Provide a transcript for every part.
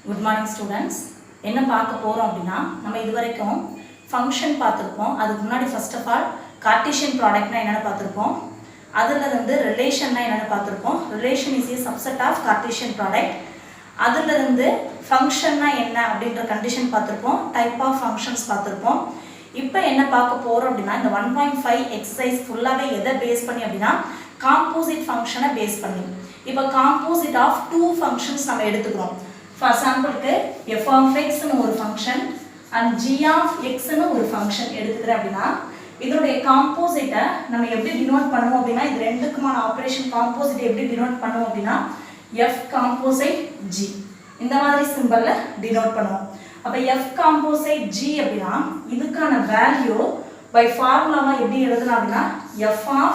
Good morning students. என்ன பார்க்க போறோம் அப்படினா நம்ம இதுவரைக்கும் ஃபங்க்ஷன் பார்த்திருப்போம். அதுக்கு முன்னாடி ஃபர்ஸ்ட் ஆஃப் ஆல் கார்ட்டீசியன் ப்ராடக்ட்னா என்னன்னு பார்த்திருப்போம். அதுல இருந்து ரிலேஷன்னா என்னன்னு பார்த்திருப்போம். Relation is a subset of Cartesian product. அதுல இருந்து ஃபங்க்ஷன்னா என்ன அப்படிங்கற கண்டிஷன் பார்த்திருப்போம். டைப் ஆஃப் ஃபங்க்ஷன்ஸ் பார்த்திருப்போம். இப்போ என்ன பார்க்க போறோம் அப்படினா இந்த 1.5 எக்சர்சைஸ் ஃபுல்லாவே எதை பேஸ் பண்ணி அப்படினா காம்போசிட் ஃபங்க்ஷனை பேஸ் பண்ணி. இப்போ காம்போசிட் ஆஃப் டூ ஃபங்க்ஷன்ஸ் நம்ம எடுத்துக்கிறோம். For example, f of x னு ஒரு function and g of x னு ஒரு ஃபங்க்ஷன் எடுத்துக்கிறேன் அப்படினா இதோட காம்போசிட்டை நம்ம எப்படி டினோட் பண்ணுவோம் அப்படினா இது ரெண்டுக்குமான ஆபரேஷன் காம்போசிட் எப்படி டினோட் பண்ணுவோம் அப்படினா f காம்போசிட் g இந்த மாதிரி சிம்பல்ல டினோட் பண்ணுவோம். அப்ப f காம்போசிட் g அப்படினா இதுக்கான வேல்யூ பை ஃபார்முலாவா எப்படி எழுதலாம் அப்படினா f of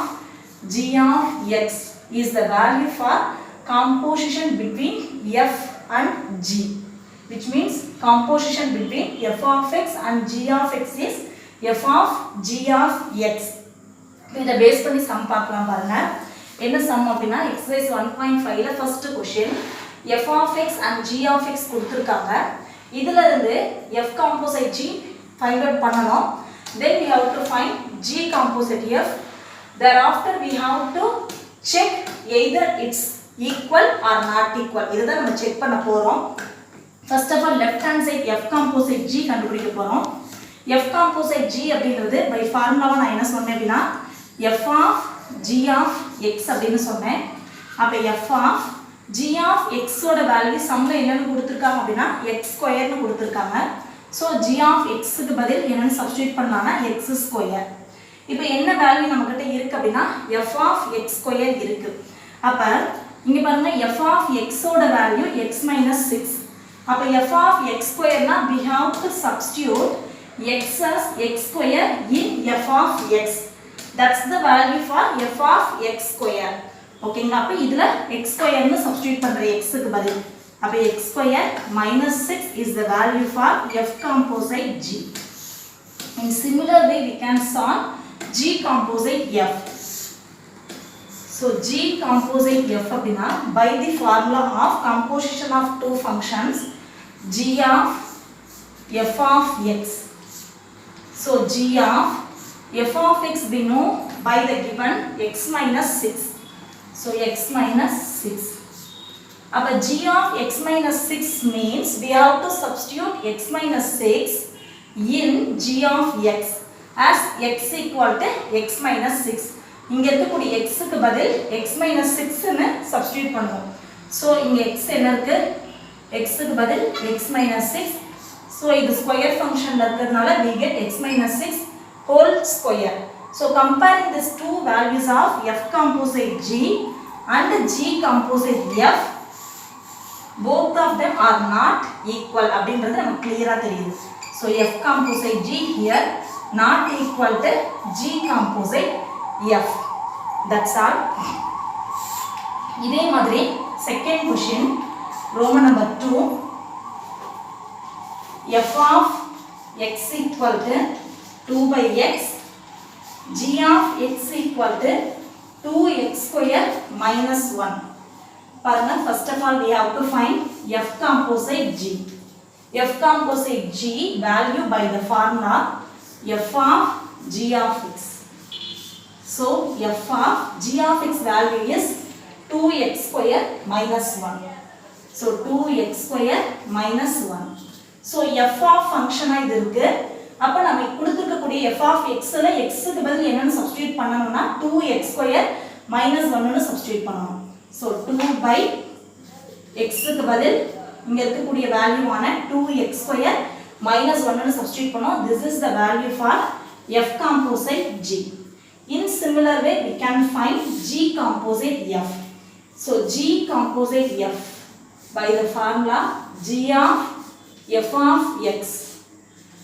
g of x is the value for composition between f and g, which means composition between f of x and g of x is f of g of x. இத base பண்ணி some பார்க்கலாம் பாருங்க. என்ன some அப்படினா exercise 1.5 ல first question f of x and g of x கொடுத்திருக்காங்க. இதுல இருந்து f composite g find out பண்ணனும். Then we have to find g composite f. Thereafter we have to check either it's equal or not equal. இதுதான் நம்ம check பண்ண போறோம். First of all left hand side f composite g கண்டுபிடிக்க போறோம். f composite g அப்படிங்கிறது by ஃபார்முலாவா நான் என்ன சொன்னேன் அப்படினா f of g of x அப்படினு சொன்னேன். அப்ப f of g of x ஓட வேல்யூ சம்ல என்னன்னு கொடுத்திருக்காங்க அப்படினா x² னு கொடுத்திருக்காங்க. சோ g of x க்கு பதில் என்னன்னு சப்ஸ்டிட்யூட் பண்ணலாம்னா x². இப்போ என்ன வேல்யூ நம்மகிட்ட இருக்கு அப்படினா f of x² இருக்கு. அப்ப இங்க பாருங்க f of x ஓட வேல்யூ x - 6. அப்ப f of x² னா we have to substitute x as x² in f of x. That's the value for f of x². ஓகேங்களா? அப்ப இதுல x² னு சப்ஸ்டிட்யூட் பண்ற x க்கு பதில். அப்ப x² - 6 is the value for f composite g. In similar way we can solve g composite f. So g composite f அப்படினா by the formula of composition of two functions g of f of x. So g of f of x we know by the given x - 6. So x - 6. அப்ப g of x - 6 means we have to substitute x - 6 in g of x as x equal to x - 6. இங்க இருக்கக்கூடிய x க்கு பதில் x - 6 னு substitute பண்ணுவோம். So இங்க x என்ன இருக்கு? x க்கு பதில் x - 6. சோ இது ஸ்கொயர் ஃபங்க்ஷன்ல இருக்கிறதுனால we get x - 6 whole square. So comparing these two values of f composite g and g composite f, both of them are not equal அப்படின்றது நமக்கு கிளியரா தெரியுது. So f composite g here not equal to g composite f. That's all. இதே மாதிரி second question Roman number 2 f of x equal to 2 by x g of x equal to 2x² minus 1. பாருங்க first of all we have to find f composite g. f composite g value by the formula f of g of x. So f of g of x value is 2x² minus 1. So 2x² minus 1. So f of function இது இருக்கு. அப்ப நம்ம கொடுத்திருக்கக்கூடிய f of x ல x க்கு பதில் என்னன்னு substitute பண்ணனும்னா 2x² minus 1 னு சப்ஸ்டிட்யூட் பண்ணனும். So 2 by x க்கு பதில் இங்க இருக்கக்கூடிய வேல்யூ ஆன 2x² minus 1 னு சப்ஸ்டிட்யூட் பண்ணோம். This is the value for f composite g. In similar way we can find g composite f. So g composite f by the formula g of f of x.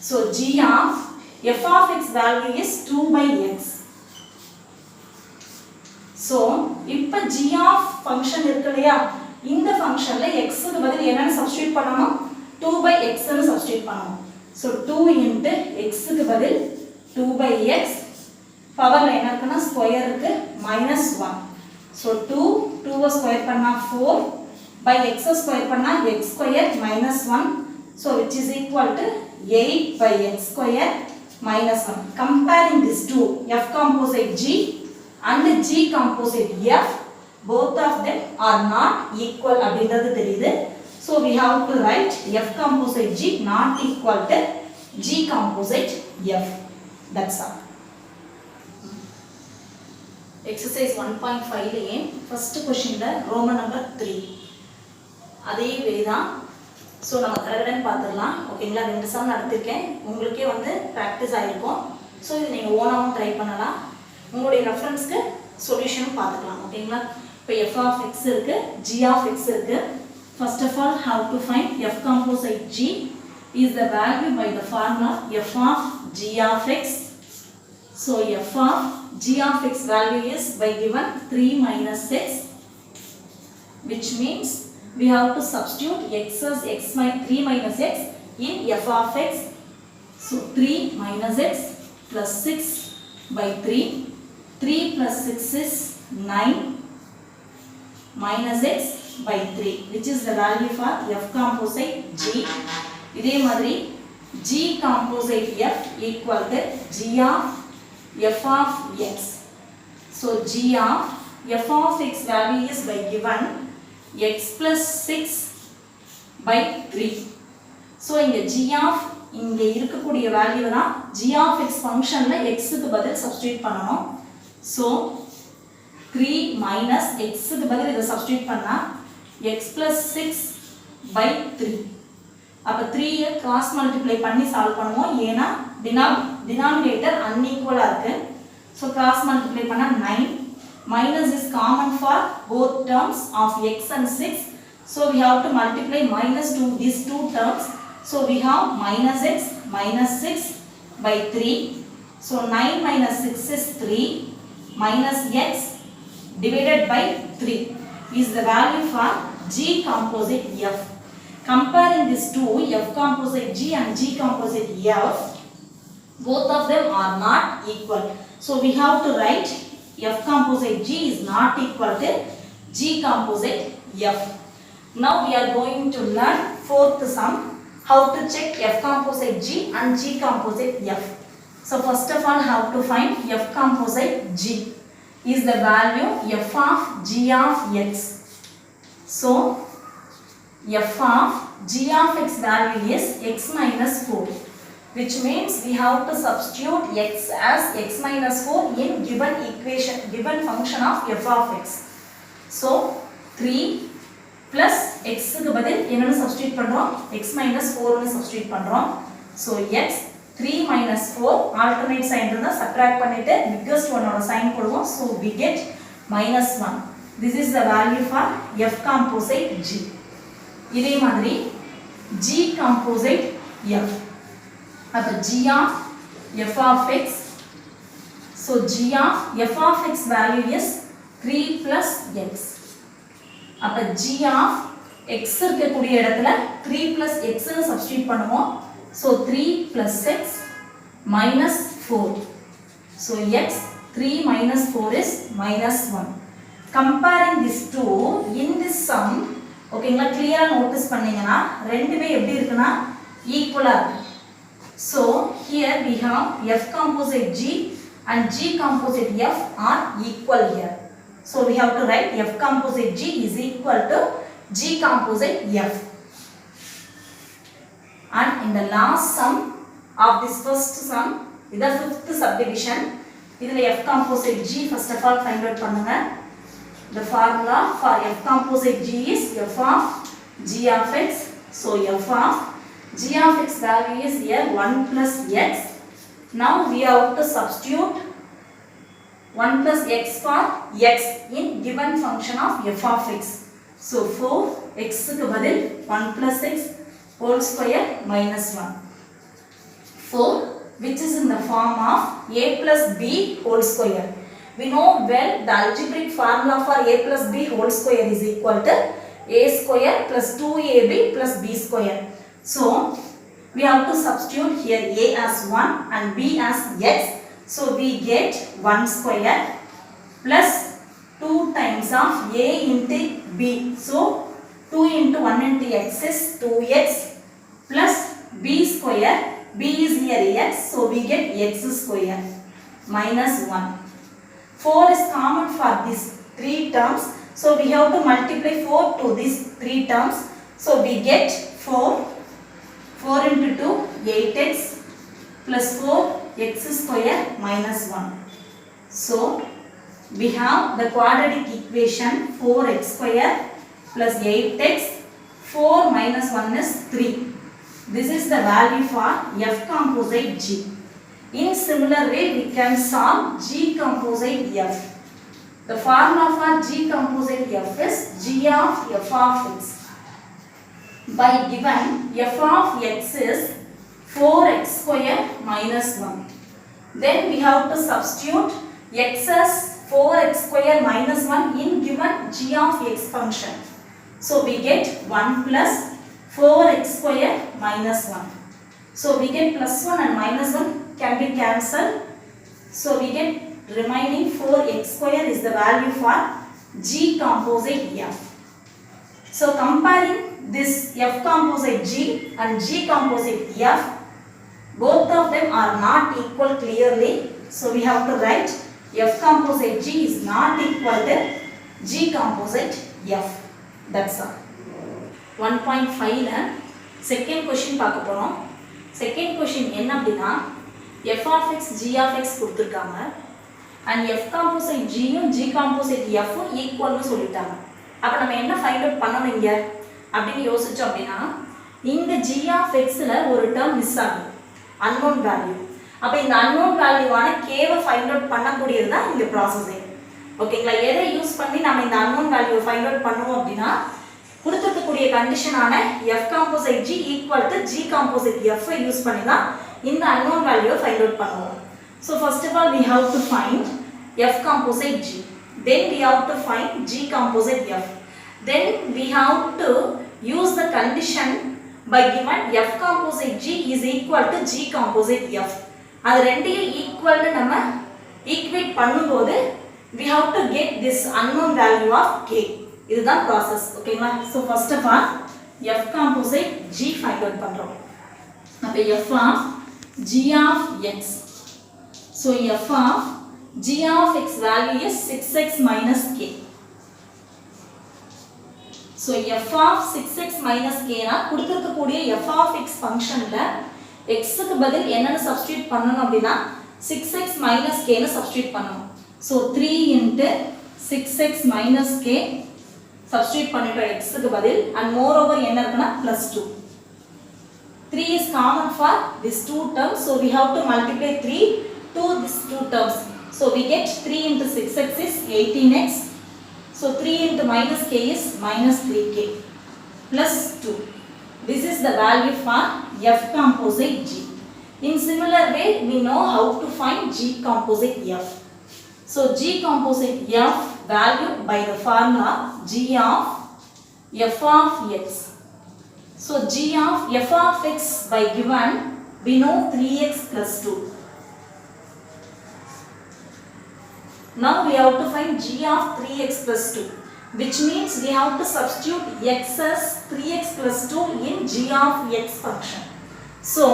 So g of f of x value is 2 by x. So இப்ப g of function இருக்கு இல்லையா இந்த ஃபங்க்ஷன்ல x க்கு பதில் என்னன்னு substitute பண்ணனும் 2 by x னு சப்ஸ்டிட்யூட் பண்ணனும். So 2 into x க்கு பதில் 2 by x பவர்ல என்ன இருக்குன்னா ஸ்கொயர் இருக்கு -1. So 2 2 ஸ்கொயர் பண்ணா 4 by x square பண்ணா x square minus 1, so which is equal to 8 by x square minus 1. Comparing these two, f composite g and g composite f, both of them are not equal அப்படின்றது தெரியுது. So we have to write f composite g not equal to g composite f. That's all. Exercise 1.5 Leh first question ல Roman number 3. அதே வே தான். So நம்ம கடகடன்னு பார்த்துடலாம். ஓகேங்களா, 2 some நடத்திருக்கேன், உங்களுக்கே வந்து ப்ராக்டிஸ் ஆகிருக்கும். ஸோ இது நீங்கள் ஓனாகவும் ட்ரை பண்ணலாம், உங்களுடைய ரெஃபரன்ஸ்க்கு சொல்யூஷனும் பார்த்துக்கலாம். ஓகேங்களா, இப்போ எஃப் ஆஃப் எக்ஸ் இருக்குது, ஜி ஆஃப் எக்ஸ் இருக்குது. First of all how to find F composite G is the value by the formula F of G of X. So F of G of X value is by given 3 minus x, which means we have to substitute x as 3 minus x in f of x. So 3 minus x plus 6 by 3. 3 plus 6 is 9 minus x by 3, which is the value for f composite g. இதே மாதிரி g composite f equal to g of f of x. So g of f of x value is by given x plus 6 by 3. So இங்க g of இங்க இருக்கக்கூடிய value தான் g of x ஃபங்க்ஷன்ல x க்கு பதில் substitute பண்ணனும். So 3 minus x க்கு பதில் இத சப்ஸ்டிட்யூட் பண்ணா x plus 6 by 3. அப்ப 3 ய கிராஸ் மல்டிப்ளை பண்ணி சால்வ் பண்ணுவோம், ஏனா டினாமினேட்டர் அன்ஈக்குவலா இருக்கு. So cross multiply பண்ணா 9, minus is common for both terms of x and 6. So we have to multiply minus to these two terms. So we have minus x minus 6 by 3. So 9 minus 6 is 3 minus x divided by 3 is the value for g composite f. Comparing these two, f composite g and g composite f, both of them are not equal. So we have to write f composite g is not equal to g composite f. Now we are going to learn fourth sum, how to check f composite g and g composite f. So first of all, how to find f composite g is the value f of g of x. So f of g of x value is x minus 4, which means we have to substitute x as x minus 4 in given equation, given function of f of x. So 3 plus x க்கு பதில் என்னன்னு substitute பண்றோம், x minus 4 னு substitute பண்றோம். So x 3 minus 4 alternate sign இருந்தா subtract பண்ணிட்டு biggest one ஓட sign போடுவோம். So we get minus 1. This is the value for f composite g. இதே மாதிரி g composite f. அப்ப g of f of x. So g of f of x value is 3 plus x. அப்ப g of x இருக்கக்கூடிய இடத்துல 3 plus x னு substitute பண்ணுவோம். So 3 plus x minus 4. So x 3 minus 4 is minus 1. Comparing these two in this sum, ஓகேங்களா, கிளியரா notice பண்ணீங்கன்னா ரெண்டுமே எப்படி இருக்குன்னா ஈக்குவலா இருக்கு. So here we have f composite g and g composite f are equal here. So we have to write f composite g is equal to g composite f. And in the last sum of this first sum, இது fifth subdivision, இதுல f composite g first of all find out பண்ணுங்க. The formula for f composite g is f of g of x. So f of g of x value is here 1 plus x. Now we have to substitute 1 plus x for x in given function of f of x. So 4 x க்கு பதில் 1 plus x whole square minus 1. 4 which is in the form of a plus b whole square. We know well the algebraic formula for a plus b whole square is equal to a square plus 2ab plus b square. So we have to substitute here a as 1 and b as x. So we get 1 square plus 2 times of a into b. So 2 into 1 into x is 2x plus b square. B is here x, so we get x square minus 1. 4 is common for these 3 terms, so we have to multiply 4 to these 3 terms, so we get 4 into 2 8x plus 4 x square minus 1. So we have the quadratic equation 4x square plus 8x, 4 minus 1 is 3. This is the value for F composite G. In similar way, we can solve G composite F. The formula for G composite F is G of F of x. By given F of x is 4x square minus 1. Then we have to substitute x as 4x square minus 1 in given G of x function. So we get 1 plus 4x square minus 1. So we get plus 1 and minus 1 can be cancelled. So we get remaining 4x square is the value for G composite F. So comparing this F composite G and G composite F, both of them are not equal clearly. So we have to write F composite G is not equal to G composite F. That's all. 1.5 ல second question பார்க்க போறோம். Second question என்ன அப்படினா f of x g of x கொடுத்திருக்காங்க and f composite g யும் g composite f ம் equal னு சொல்லிட்டாங்க. அப்ப நம்ம என்ன ஃபைண்ட் அவுட் பண்ணனும் இங்க அப்படினு யோசிச்சோம் அப்படினா இங்க g of x ல ஒரு டேர்ம் மிஸ் ஆகுது, unknown value. அப்ப இந்த unknown value ஆன k வை ஃபைண்ட் அவுட் பண்ணக்கூடியது தான் இந்த processing. ஓகேங்களா? எதை யூஸ் பண்ணி நாம இந்த unknown value ஃபைண்ட் அவுட் பண்ணுவோம் அப்படினா கொடுத்திருக்கக்கூடிய கண்டிஷனான f composite g equal to g composite f I use பண்ணி தான் இந்த unknown value ஃபைண்ட் அவுட் பண்ணுவோம். So first of all we have to find f composite g, then we have to find g composite f, then we have to use the condition by given f composite g is equal to g composite f. அது ரெண்டையும் equal நம்ம equate பண்ணும்போது we have to get this unknown value of k. இதுதான் process. ஓகேங்களா? So first of all f composite g find out பண்றோம். அப்ப f of g of x. So f of g of x value is 6x minus k. So f of 6x minus k னா கொடுத்திருக்கக்கூடிய f of x ஃபங்க்ஷன்ல x க்கு பதில் என்னன்னு substitute பண்ணனும் அப்படினா 6x minus k னு சப்ஸ்டிட்யூட் பண்ணனும். So 3 into 6x minus k substitute பண்ணிட்டோம் x க்கு பதில் and moreover என்ன இருக்குனா plus 2. 3 is common for these two terms, so we have to multiply 3 to these two terms. So we get 3 into 6x is 18x. So 3 into minus k is minus 3k plus 2. This is the value for f composite g. In similar way we know how to find g composite f. So g composite f value by the formula g of f of x. So g of f of x by given we know 3x plus 2. Now we have to find g of 3x plus 2, which means we have to substitute x as 3x plus 2 in g of x function. So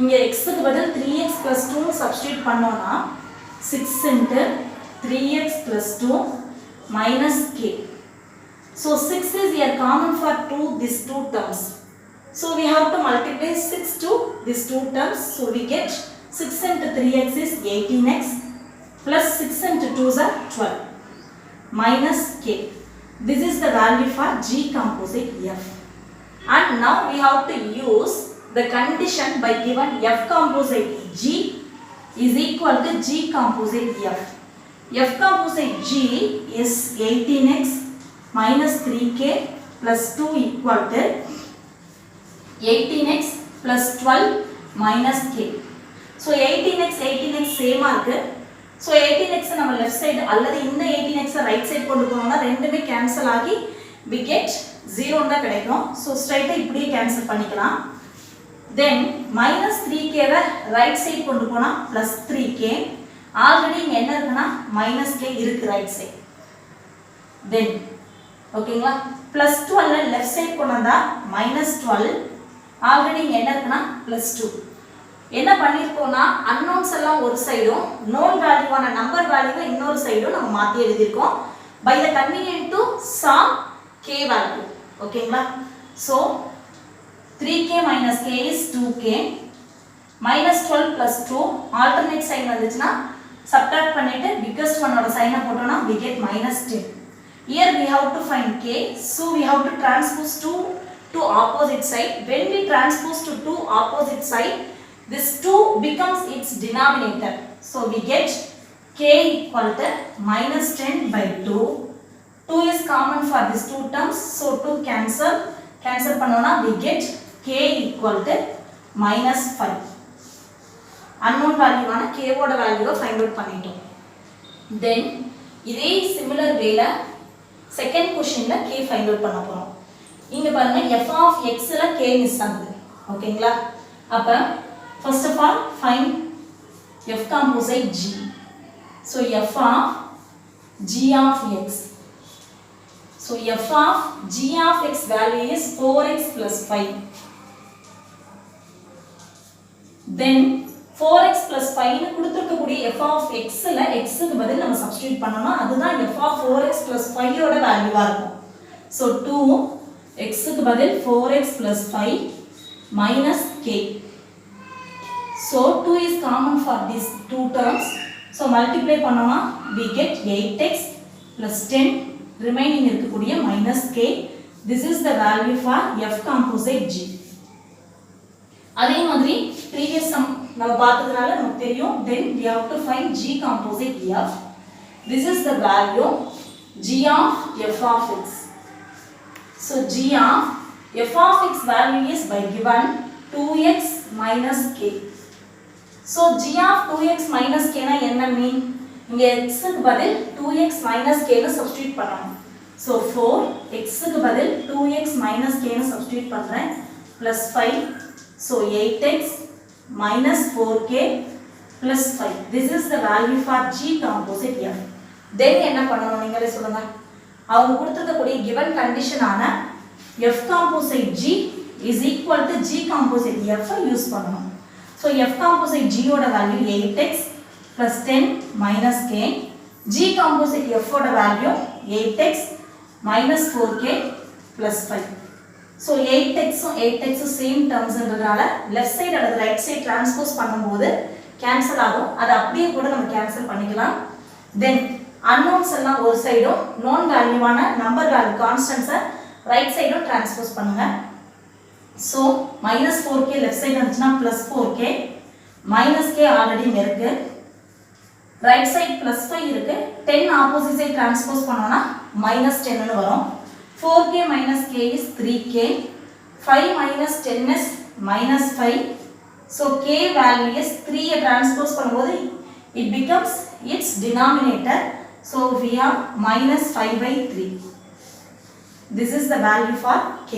இங்க x க்கு பதில் 3x plus 2 substitute பண்ணோம்னா 6 into 3x plus 2 minus k. So 6 is here common for these two terms. So we have to multiply 6 to these two terms. So we get 6 into 3x is 18x plus 6 into 2 is 12 minus k. This is the value for g composite f. And now we have to use the condition by given f composite g is equal to g composite f. F composite g is 18x minus 3k plus 2 equal to 18x plus 12 minus k. So 18x same ஆருக்கு. So 18x நம்ம left side அல்லது இந்த 18x right side கொண்டு போனோம்னா ரெண்டுமே cancel ஆகி we get 0 தான் கிடைக்கும். So straight இப்படியே cancel பண்ணிக்கலாம். Then minus 3k வை right side கொண்டு போனா plus 3k. Already இங்க என்ன இருக்குன்னா minus k இருக்கு right side. Then ஓகேங்களா ப்ளஸ் 12 லெஃப்ட் சைடு கொண்டு வந்தா -12 ஆல்ரெடி இங்கே என்ன இருக்குன்னா +2 என்ன பண்ணியிருக்கோம்னா அன்னோன்ஸ் எல்லாம் ஒரு சைடும் நோன் வேல்யூவான நம்பர் வேல்யூவை இன்னொரு சைடும் நம்ம மாற்றி எழுதியிருக்கோம் by the convenient to same k value ஓகேங்களா so 3k minus k is 2k -12 plus 2 alternate sign வந்துச்சுன்னா subtract பண்ணிட்டு biggest one ஓட sign போட்டோம்னா we get -10 here we have to find k so we have to transpose to opposite side when we transpose to two opposite side this 2 becomes its denominator so we get k equal to -10 by 2 2 is common for these two terms so 2 cancel பண்ணோம்னா we get k equal to -5 unknown value ஆன k ஓட வேல்யூவை find out பண்ணிட்டோம் then இதே similar வேல second क्वेश्चनல k find out பண்ண போறோம் இங்க பாருங்க f of x ல k மிஸ் ஆகுது ஓகேங்களா அப்ப first of all find f composite g so f of g of x so f of g of x value is 4x plus 5 then 4x plus 5 னு கொடுத்திருக்கக்கூடிய f of x ல x க்கு பதில் நம்ம substitute பண்ணனும் அதுதான் f of 4x plus 5 ஓட வேல்யூவா இருக்கும் so 2 x க்கு பதில் 4x plus 5 minus k so 2 is common for these two terms so multiply பண்ணோம்னா we get 8x plus 10 remaining இருக்கக்கூடிய minus k this is the value for f composite g அதே மாதிரி previous sum நம்ம பார்த்ததனால நமக்கு தெரியும் then we have to find g composite f this is the value g of f of x so g of f of x value is by given 2x minus k so g of 2x minus k னா என்ன மீன் இங்க x க்கு பதில் 2x minus k னு substitute பண்ணனும் so 4 x க்கு பதில் 2x minus k னு சப்ஸ்டிட்யூட் பண்றேன் plus 5 so 8x minus 4k plus 5 this is the value for g composite f then என்ன பண்ணனும் நீங்களே சொல்லுங்க அவங்க கொடுத்திருக்கக்கூடிய given condition ஆன f composite g is equal to g composite f use பண்ணனும் so f composite g ஓட value 8x plus 10 minus k g composite f ஓட value 8x minus 4k plus 5 so 8x உம் 8x same டர்ம்ஸ்ன்றதால left side அல்லது right side transpose பண்ணும்போது cancel ஆகும் அது அப்படியே கூட நம்ம கேன்சல் பண்ணிக்கலாம் then unknowns எல்லாம் ஒரு சைடும் known வேல்யூவான நம்பர் வேல்யூ கான்ஸ்டன்ட்ஸை ரைட் சைடும் டிரான்ஸ்போஸ் பண்ணுங்க so -4k லெஃப்ட் சைடு வந்துச்சுனா +4k -k ஆல்ரெடி இங்க இருக்கு ரைட் சைடு +5 இருக்கு 10 ஆப்போசிட் சைடு டிரான்ஸ்போஸ் பண்ணோம்னா -10 ன்னு வரும் 4k minus k is 3k 5 minus 10 is -5 so k value is 3 transpose பண்ணும்போது it becomes its denominator so we have -5/3 this is the value for k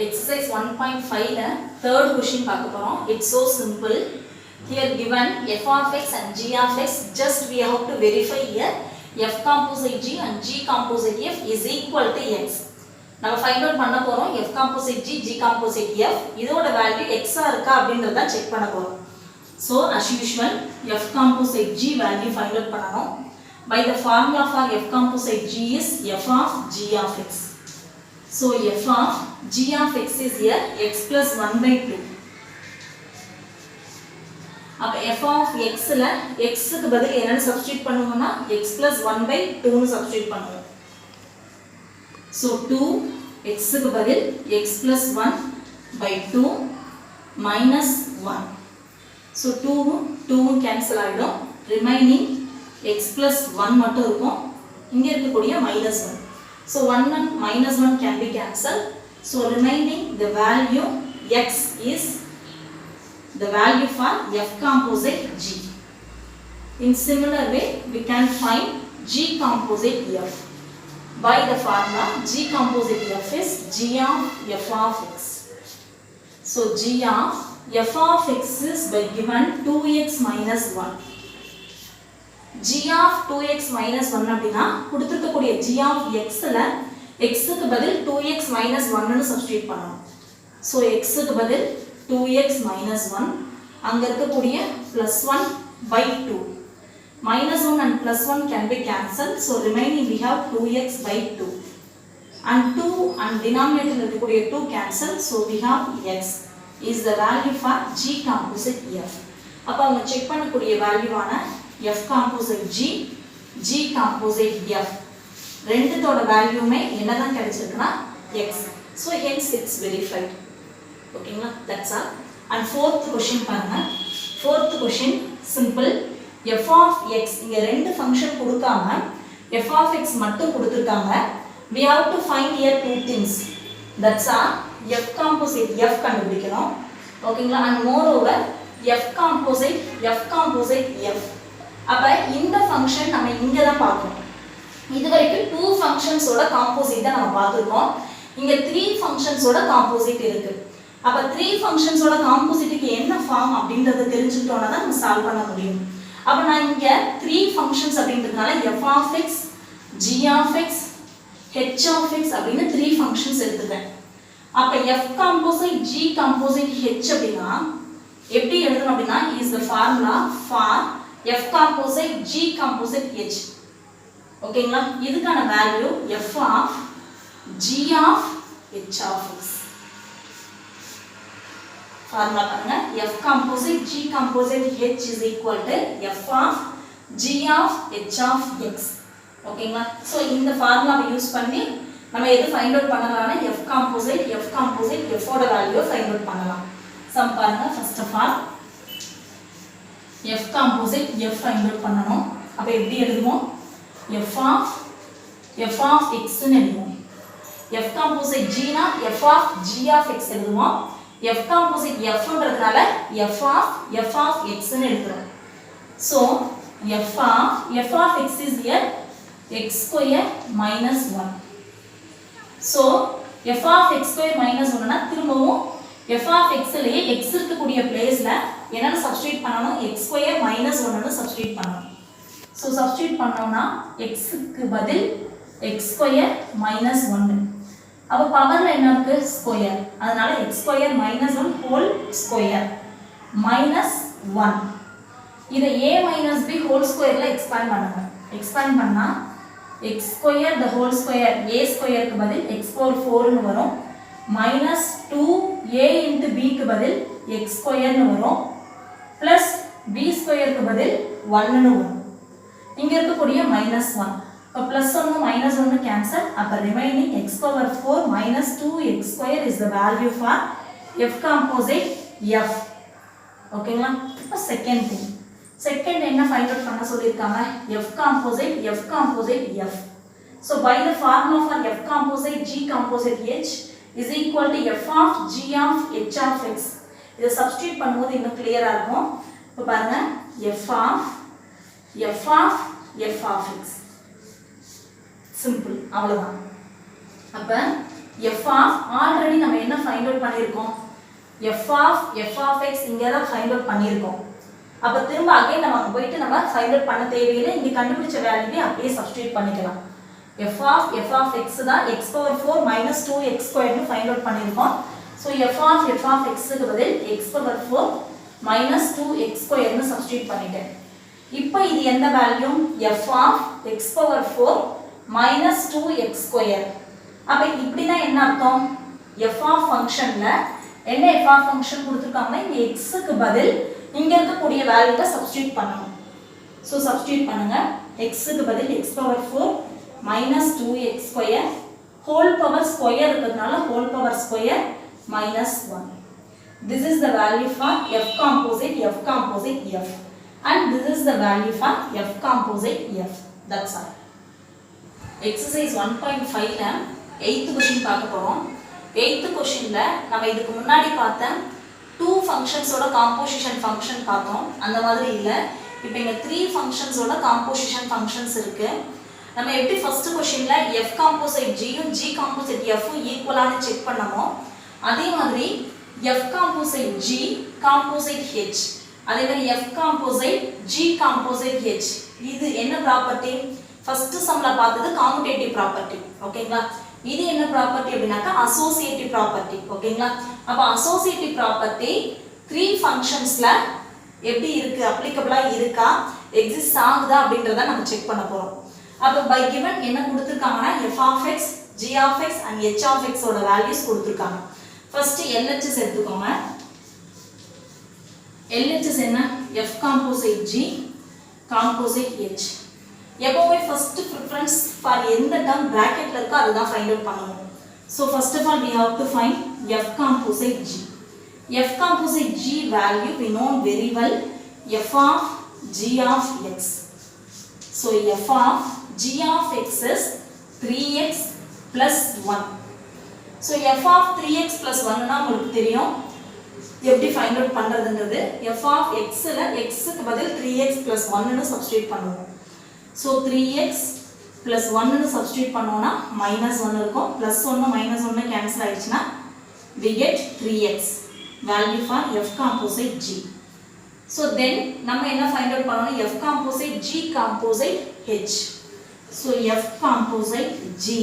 exercise 1.5 ல third question பார்க்க போறோம் it's so simple here given f of x and g of x just we have to verify here f composite g and g composite f is equal to x நம்ம find out பண்ண போறோம் f composite g g composite f இதோட value x ஆ இருக்கா அப்படிங்கறத check பண்ண போறோம் so as usual f composite g value find out பண்ணனும் by the formula for f composite g is f of g of x so f of g of x is here x plus 1/2 அப்ப f of x ல x க்கு பதில் என்ன substitute பண்ணுவோம்னா x plus 1/2 னு substitute பண்ணுவோம் so 2 x க்கு பதில் x plus 1/2 minus 1 so 2 cancel ஆயிடும் remaining x plus 1 மட்டும் இருக்கும் இங்க இருக்கக்கூடிய -1 so 1 and -1 can be cancelled so remaining the value x is the value for f composite g in similar way we can find g composite f by the formula g composite f is g of f of x so g of f of x is by given 2x minus 1 g of 2x minus 1 அப்படினா கொடுத்திருக்கக்கூடிய g of xல x க்கு பதில் 2x minus 1 னு substitute பண்ணனும். So x க்கு பதில் 2x minus 1 அங்க இருக்கக்கூடிய plus 1 by 2. Minus 1 and plus 1 can be cancelled. So remaining we have 2x by 2. And 2 and denominator இருக்கக்கூடிய 2 cancel. So we have x is the value for G composite F. அப்ப அவங்க check பண்ணக்கூடிய வேல்யூவான F composite G, G composite F ரெண்டுத்தோட வேல்யூமே என்னதான் கிடைச்சிருக்குன்னா x. So hence it's verified. ஓகேங்களா? That's all. And fourth question பாருங்க. Fourth question simple. F of x இங்க ரெண்டு function கொடுக்காம f of x மட்டும் கொடுத்திருக்காங்க. We have to find here two things. That's all. F composite F கண்டுபிடிக்கணும். ஓகேங்களா? And moreover F composite F. அப்ப இந்த ஃபங்க்ஷன் நம்ம இங்க தான் பார்க்கணும். இதுவரைக்கும் 2 ஃபங்க்ஷன்ஸோட காம்போசிட் தான் நம்ம பார்த்திருக்கோம். இங்க 3 ஃபங்க்ஷன்ஸோட காம்போசிட் இருக்கு. அப்ப 3 ஃபங்க்ஷன்ஸோட காம்போசிட்டுக்கு என்ன ஃபார்ம் அப்படிங்கறத தெரிஞ்சுட்டோம்னா தான் நம்ம சால்வ் பண்ண முடியும். அப்ப நான் இங்க 3 ஃபங்க்ஷன்ஸ் அப்படின்றதுனால f of x, g of x, h of x அப்படினு 3 ஃபங்க்ஷன்ஸ் எடுத்துட்டேன். அப்ப f composite g composite h அப்படினா எப்படி எழுதணும் அப்படினா is the formula for f composite g composite h. ஓகேங்களா? இதுக்கான value f of g of h of x. formula பாருங்க f composite g composite h is equal to f of g of h of x. ஓகேங்களா? So இந்த ஃபார்முலாவை use பண்ணி நம்ம எது find out பண்ணலாம்னா f composite f ஓட வேல்யூவை ஃபைண்ட் அவுட் பண்ணலாம். சம் பாருங்க first of all f composite f find out பண்ணனும். அப்ப எப்படி எழுதுவோம்? f of x ன்னு எழுதுவோம். f composite g னா f of g of x எழுதுவோம். f composite f ன்றதுனால f of x ன்னு எழுதுறோம். So f of x is here x square minus 1. So f of x square minus 1 னா திரும்பவும் f of x லயே x இருக்கக்கூடிய பிளேஸ்ல என்னன்னு சப்ஸ்டிட்யூட் பண்ணனும்? x square minus 1 ன்னு சப்ஸ்டிட்யூட் பண்ணனும். So சப்ஸ்டிட்யூட் பண்ணோம்னா x க்கு பதில் x square minus 1. அப்ப பவர்ல என்ன இருக்கு? ஸ்கொயர். அதனால x square minus 1 whole square minus 1. இத a minus b whole squareல எக்ஸ்பாண்ட் பண்ணுங்க. எக்ஸ்பாண்ட் பண்ணா x square the whole square a square க்கு பதில் x power 4 ன்னு வரும். minus 2a into b க்கு பதில் x square ன்னு வரும். plus b square க்கு பதில் 1 ன்னு வரும். இங்க இருக்கக்கூடிய minus 1. அப்ப plus 1 minus 1 cancel. அப்ப remaining x power 4 minus 2x square is the value for f composite f. ஓகேங்களா? இப்ப செகண்ட் திங். செகண்ட் என்ன ஃபைண்ட் அவுட் பண்ண சொல்லிருக்காங்க? f composite f. So by the formula for f composite g composite h is equal to f of g of h of x. இத substitute பண்ணும்போது இன்னும் கிளியரா இருக்கும். இப்ப பாருங்க f of x. சிம்பிள் அவ்வளவுதான். அப்ப f of ஆல்ரெடி நம்ம என்ன ஃபைண்ட் அவுட் பண்ணிருக்கோம்? f of x இங்க தான் ஃபைண்ட் அவுட் பண்ணிருக்கோம். அப்ப திரும்ப அகைன் நம்ம போயிட்டு நம்ம ஃபைண்ட் அவுட் பண்ண தேவையில்லை. இங்க கண்டுபிடிச்ச வேல்யூவை அப்படியே சப்ஸ்டிட்யூட் பண்ணிக்கலாம். f of x தான் x power 4 minus 2x square னு ஃபைண்ட் அவுட் பண்ணிருக்கோம். சோ f of x க்கு பதில் x power 4 minus 2x square னு சப்ஸ்டிட்யூட் பண்ணிட்டேன். இப்போ இது என்ன value? f of x power 4 minus 2x square. அப்ப இப்படினா என்ன அர்த்தம்? f of ஃபங்க்ஷன்ல என்ன f of ஃபங்க்ஷன் கொடுத்திருக்காங்கன்னா இங்க x க்கு பதில் இங்க இருக்கக்கூடிய வேல்யூவை சப்ஸ்டிட்யூட் பண்ணனும். சோ சப்ஸ்டிட்யூட் பண்ணுங்க. x க்கு பதில் x power 4 minus 2x square whole power square இருக்கிறதுனால whole power square minus 1. This is the value for f composite f. And this is the value for f composite f. That's all. Exercise 1.5 ல 8th question பார்க்க போறோம். 8th questionல நம்ம இதுக்கு முன்னாடி பார்த்த 2 functionsோட composition function பார்த்தோம். அந்த மாதிரி இல்ல. இப்போ இங்க 3 functionsோட composition functions இருக்கு. நம்ம எப்படி first questionல f composite g யும் g composite f யும் ஈக்குவலானு செக் பண்ணோமோ அதே மாதிரி f composite g composite h அதே மாதிரி F composite G composite H இது என்ன ப்ராப்பர்ட்டி ஃபர்ஸ்ட் சம்ல பார்த்தது காமுடேட்டிவ் ப்ராப்பர்ட்டி ஓகேங்களா இது என்ன ப்ராப்பர்ட்டி அப்படினாக்கா அசோசியேட்டிவ் ப்ராப்பர்ட்டி ஓகேங்களா அப்ப அசோசியேட்டிவ் ப்ராப்பர்ட்டி 3 ஃபங்க்ஷன்ஸ்ல எப்படி இருக்கு அப்ளிகபிளா இருக்கா எக்ஸிஸ்ட் ஆகுதா அப்படின்றத நம்ம செக் பண்ண போறோம் அப்ப பை given என்ன கொடுத்திருக்காங்கன்னா f of x g of x and h of x ஓட வேல்யூஸ் கொடுத்திருக்காங்க ஃபர்ஸ்ட் LHS எடுத்துக்கோங்க LHS என்ன f composite g composite h எப்பவுமே first preference for எந்த term bracketல இருக்கோ அதுதான் ஃபைண்ட் அவுட் பண்ணணும் so first of all we have to find f composite g f composite g value we know very well f of g of x so f of g of x is 3x plus 1 so f of 3x plus 1 னா உங்களுக்கு தெரியும் எப்படி find out பண்றதுங்கிறது f of x ல x க்கு பதில் 3x plus 1 னு substitute பண்ணுவோம் so 3x plus 1 னு சப்ஸ்டிட்யூட் பண்ணோம்னா -1 இருக்கும் plus 1 -1 கேன்சல் ஆயிடுச்சுனா we get 3x value for f composite g so then நம்ம என்ன ஃபைண்ட் அவுட் பண்ணனும் f composite g composite h so f composite g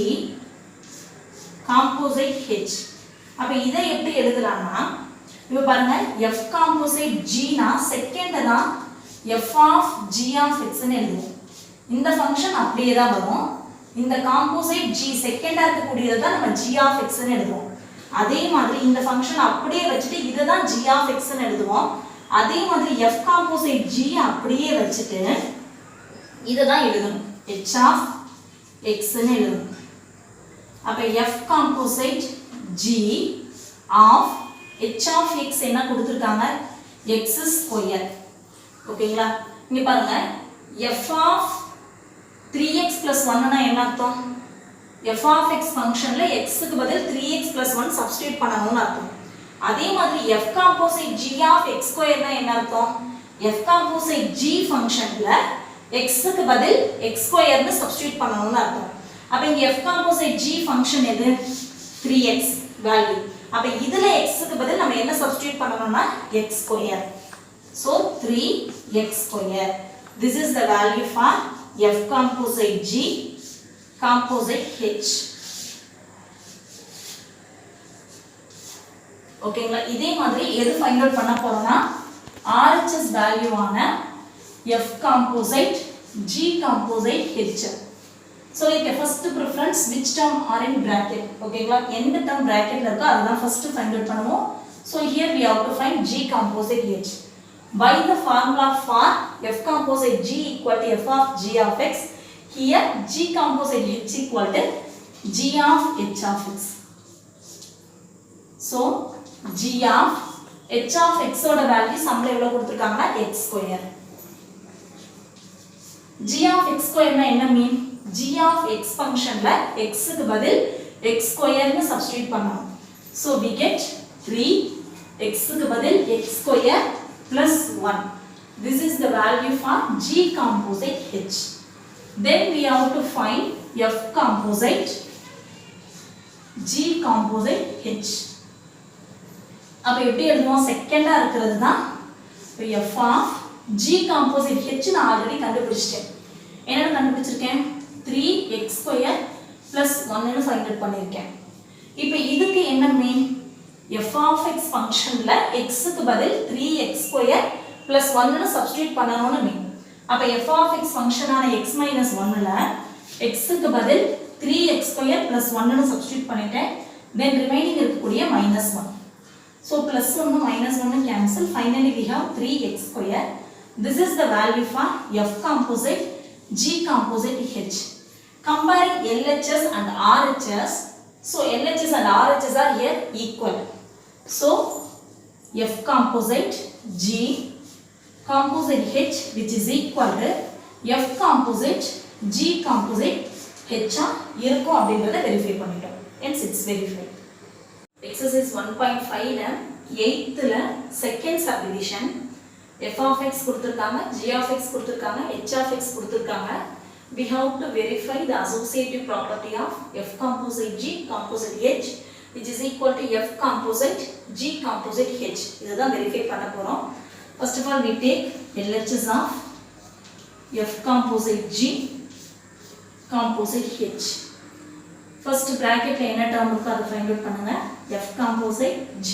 composite h அப்ப இதை எப்படி எழுதலாம்னா இப்போ பாருங்க f composite g னா செகண்ட் தான் f of g of x ன்னு எழுதுவோம் இந்த ஃபங்க்ஷன் அப்படியே தான் வரும் இந்த காம்போசைட் g செகண்டா இருக்க கூடியது தான் நம்ம g of x ன்னு எழுதுவோம் அதே மாதிரி இந்த ஃபங்க்ஷன் அப்படியே வச்சிட்டு இத தான் g of x ன்னு எழுதுவோம் அதே மாதிரி f composite g அப்படியே வச்சிட்டு இத தான் எழுதணும் h of x ன்னு எழுதணும் அப்ப f composite g of h of x என்ன கொடுத்திருக்காங்க x ஸ்கொயர் ஓகேங்களா இங்க பாருங்க f of 3x plus 1 னா என்ன அர்த்தம் f of x ஃபங்க்ஷன்ல x க்கு பதில் 3x plus 1 சப்ஸ்டிட்யூட் பண்ணனும்னு அர்த்தம் அதே மாதிரி f composite g of x square னா என்ன அர்த்தம் f composite g ஃபங்க்ஷன்ல x க்கு பதில் x ஸ்கொயர் னு சப்ஸ்டிட்யூட் பண்ணனும்னு அர்த்தம் அப்ப இங்க f composite g ஃபங்க்ஷன் எது 3x வேல்யூ அப்ப இதுல x க்கு பதில் நம்ம என்ன சப்ஸ்டிட்யூட் பண்ணனும்னா x square so 3x square this is the value for f composite g composite h ஓகேங்களா இதே மாதிரி எது ஃபைண்ட் அவுட் பண்ண போறோம்னா RHS வேல்யூ ஆன f composite g composite h so like first preference which term are in bracket ஓகேங்களா எந்த term bracketல இருக்கோ அதுதான் first find out பண்ணுவோம் so here we have to find g composite h by the formula for f composite g equal to f of g of x here g composite h equal to g of h of x so g of h of x ஓட value சம்ல எவ்வளவு கொடுத்திருக்காங்கன்னா x square g of x ஸ்கொயர்னா என்ன மீன் g of x ஃபங்க்ஷன்ல x க்கு பதில் x square னு substitute பண்ணனும் so we get 3 x க்கு பதில் x square plus 1 this is the value for g composite h then we have to find f composite g composite h அப்ப எப்படி எழுதுவோம் செகண்டா இருக்குறது தான் f of g composite h நான் already கண்டுபிடிச்சிட்டேன் என்ன கண்டுபிடிச்சிருக்கேன் 3x square plus 1 னு ஃபைண்ட் அவுட் பண்ணிருக்கேன் இப்போ இதுக்கு என்ன மீன் f of x ஃபங்க்ஷன்ல x க்கு பதில் 3x square plus 1 னு சப்ஸ்டிட்யூட் பண்ணனும்னு மீன் அப்ப f of x ஃபங்க்ஷனான x - 1 ல x க்கு பதில் 3x square plus 1 னு சப்ஸ்டிட்யூட் பண்ணிட்டேன் then remaining இருக்கக்கூடிய -1 so plus 1 -1 cancel finally we have 3x square this is the value for f composite g composite h comparing LHS and RHS so LHS and RHS are here equal so f composite g composite h which is equal to f composite g composite h இருக்கும் அப்படிங்கறத verify பண்ணிட்டோம் hence it's verified exercise 1.5 ல 8th ல second subdivision f of x கொடுத்திருக்காங்க g of x கொடுத்திருக்காங்க h of x கொடுத்திருக்காங்க we have to verify the associative property of f composite g composite h which is equal to f composite g composite h இதுதான் verify பண்ண போறோம் First of all, we take LHS of F composite G composite H. First bracket என்ன term இருக்கோ அதை find out பண்ணுங்க. F composite G.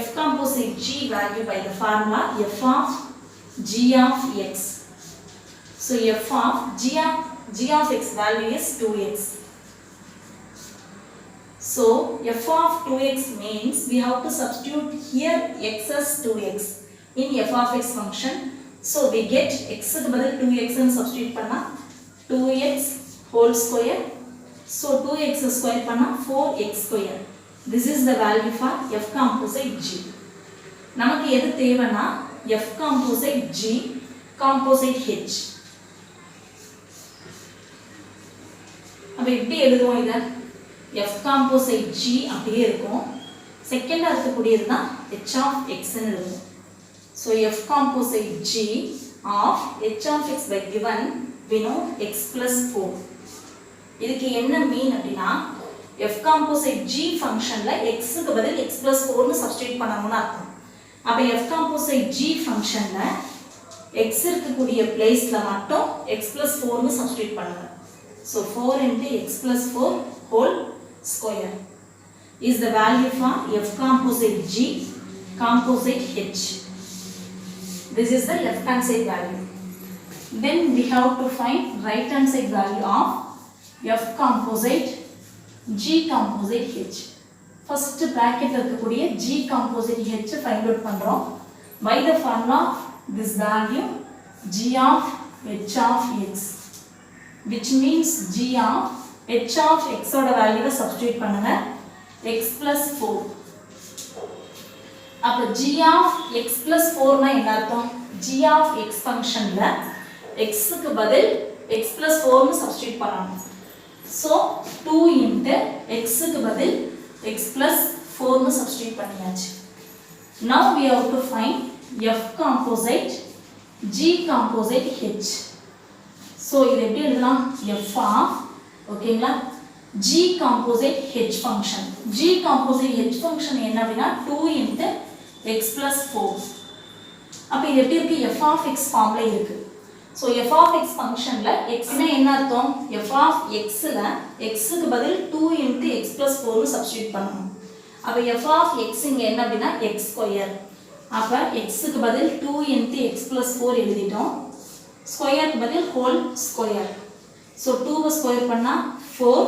F composite G value by the formula F of G of X. So F of G of X value is 2X. So F of 2X means we have to substitute here X as 2X in F of X function. So we get X க்கு பதில் 2X ன்னு substitute பண்ணா 2X whole square. So 2X square பண்ணா 4X square. This is the value for F composite G. நமக்கு எது தேவைன்னா F composite G composite H. அப்ப எப்படி எழுதுவோம் இத? F composite G அப்படியே இருக்கும். செகண்டா இருக்கக்கூடியது தான் H of X ன்னு எழுதுவோம். So F composite G of H of X by given we know X plus 4. இதுக்கு என்ன மீன் அப்படின்னா F composite G ஃபங்க்ஷன்ல x க்கு பதில் x plus 4 ன்னு சப்ஸ்டிட்யூட் பண்ணனும்னு அர்த்தம். அப்ப F composite G ஃபங்க்ஷன்ல x இருக்கக்கூடிய பிளேஸ்ல மட்டும் x plus 4 ன்னு சப்ஸ்டிட்யூட் பண்ணுங்க. So 4 into x plus 4 whole square is the value for F composite G composite H. This is the left hand side value. Then we have to find right hand side value of F composite G composite H. First bracket இருக்கக்கூடிய G composite H find out பண்றோம். By the formula this value G of H of X, which means G of H of X ஓட வேல்யூவை substitute பண்ணுங்க. X plus 4. அப்ப G of X plus 4 னா என்ன அர்த்தம்? G of X ஃபங்க்ஷன்ல X க்கு பதில் X plus 4 ன்னு சப்ஸ்டிட்யூட் பண்ணனும். So 2 into X க்கு பதில் X plus 4 ன்னு சப்ஸ்டிட்யூட் பண்ணியாச்சு. Now we have to find F composite G composite H. So இது எப்படி எழுதலாம்? F of ஓகேங்களா G composite H function. G composite H function என்ன அப்படின்னா 2 into x plus 4. அப்ப இது எப்படி இருக்கு? F of x ஃபார்ம்ல இருக்கு. So F of x ஃபங்க்ஷன்ல x னா என்ன அர்த்தம்? F of x ல x க்கு பதில் 2 into x plus 4 ன்னு சப்ஸ்டிட்யூட் பண்ணனும். அப்ப F of x இங்க என்ன அப்படின்னா x ஸ்கொயர். அப்ப x க்கு பதில் 2 into x plus 4 எழுதிட்டோம். ஸ்கொயருக்கு பதில் ஹோல் ஸ்கொயர். So 2 ஸ்கொயர் பண்ணா 4,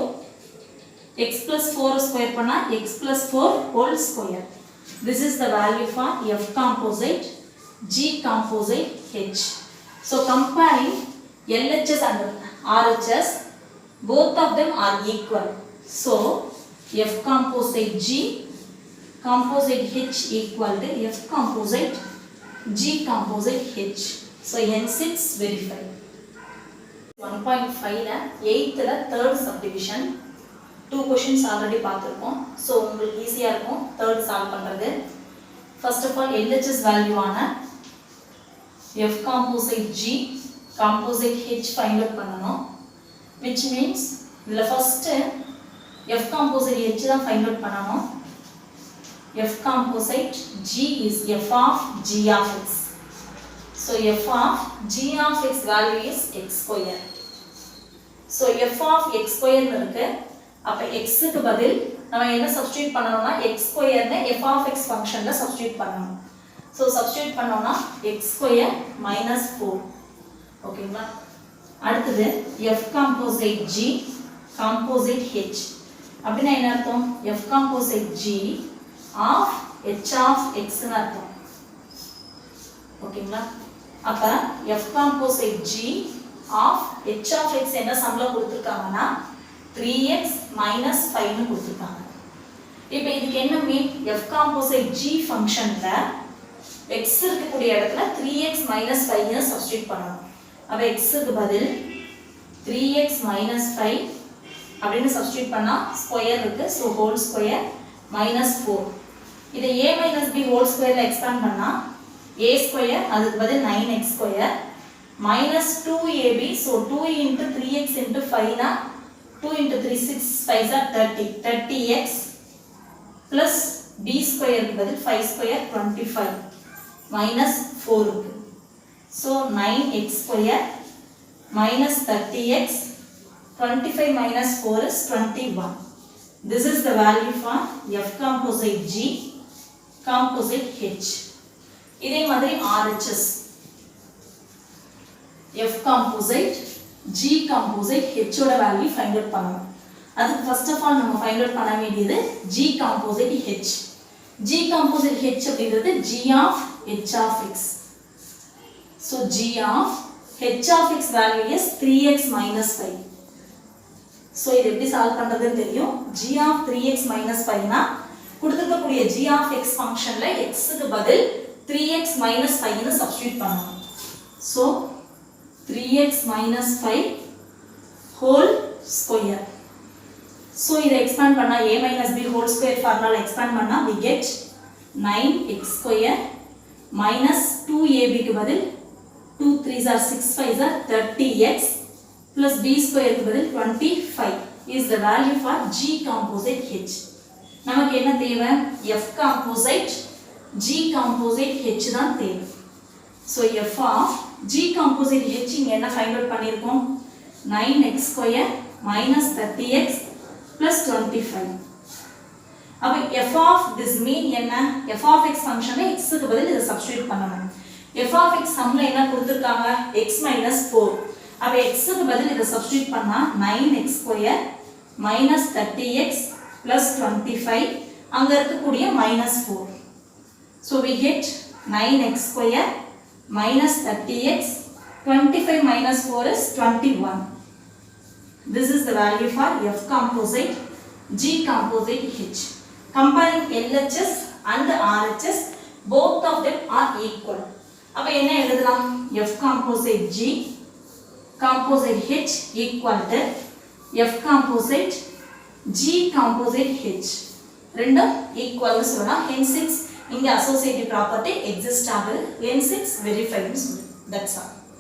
x plus 4 ஸ்கொயர் பண்ணா x plus 4 whole square. This is the value for F composite G composite H. So comparing LHS and RHS, both of them are equal. So F composite G composite H equal to F composite G composite H. So hence it's verified. 1.5 ல 8th ல third subdivision 2 questions already பார்த்திருக்கோம். So உங்களுக்கு ஈஸியா இருக்கும் third solve பண்றது. First of all LHS value ஆன F composite G composite H find out பண்ணனும். Which means இதுல first F composite H தான் find out பண்ணனும். F composite G is F of G of X. So F of G of X value is x square. So F of x square னு இருக்கு. அப்ப x க்கு பதில் நாம என்ன substitute பண்ணனும்னா x square னு F of x ஃபங்க்ஷன்ல சப்ஸ்டிட்யூட் பண்ணனும். So சப்ஸ்டிட்யூட் பண்ணோம்னா x square minus 4. ஓகேங்களா? அடுத்து F composite G composite H. அப்படினா என்ன அர்த்தம்? F composite G of H of x னு அர்த்தம். ஓகேங்களா? அப்ப F composite G of H of x என்ன சம்ல கொடுத்திருக்காங்கன்னா 3x minus 5 னு கொடுத்திருக்காங்க. இப்போ இதுக்கு என்ன மீன்? F composite G ஃபங்க்ஷன்ல x இருக்கக்கூடிய இடத்துல 3x minus 5 னு சப்ஸ்டிட்யூட் பண்ணனும். அப்ப x க்கு பதில் 3x minus 5 அப்படினு சப்ஸ்டிட்யூட் பண்ணா ஸ்கொயர் இருக்கு. So whole square minus 4. இதை a minus b ஹோல் ஸ்கொயர்ல எக்ஸ்பாண்ட் பண்ணா a square அதுக்கு பதில் 9x square minus 2ab. so 2 into 3x into 5 na 2 into 3 6 5 are 30 30x plus b square க்கு பதில் 5 square 25. minus 4 இருக்கு. So 9x square minus 30x, 25 minus 4 is 21. This is the value for F composite G, composite H. இதே மாதிரி RHS, F composite, G composite, H ஓட value find out பண்ணணும். அதுக்கு first of all நம்ம find out பண்ண வேண்டியது G composite H. G composite H அப்படிங்கிறது G of H of x. So G of H of x value is 3x minus 5. So இது எப்படி solve பண்றதுன்னு தெரியும். G of 3x minus 5 னா கொடுத்திருக்கக்கூடிய G of x ஃபங்க்ஷன்ல x க்கு பதில் 3x minus 5 ன்னு சப்ஸ்டிட்யூட் பண்ணணும். So 3x minus 5 whole square. So இதை expand பண்ணா a minus b whole square formula expand பண்ணா we get 9x square minus 2ab க்கு பதில் 2 3s are 6 5s are 30x plus b square க்கு பதில் 25 is the value for G composite H. நமக்கு என்ன தேவை? F composite G composite H தான் தேவை. So F of G composite H இங்க என்ன ஃபைண்ட் அவுட் பண்ணிருக்கோம்? 9x square minus 30x plus 25. அப்ப f of this mean என்ன? f of x ஃபங்க்ஷன்ல x க்கு பதில் இத சப்ஸ்டிட்யூட் பண்ணணும். f of x சம்ல என்ன கொடுத்திருக்காங்க? x minus 4. அப்ப x க்கு பதில் இத சப்ஸ்டிட்யூட் பண்ணா 9x square minus 30x plus 25 அங்க இருக்கக்கூடிய minus 4. So we get 9x square minus 30x, 25 minus 4 is 21. This is the value for F composite G composite H. Comparing LHS and RHS, both of them are equal. அப்ப என்ன எழுதலாம்? F composite G composite H equal to F composite G composite H. ரெண்டும் equal னு சொல்லலாம். Hence இங்க associative property exist ஆகுது. Hence it's verified னு சொல்லலாம். That's all.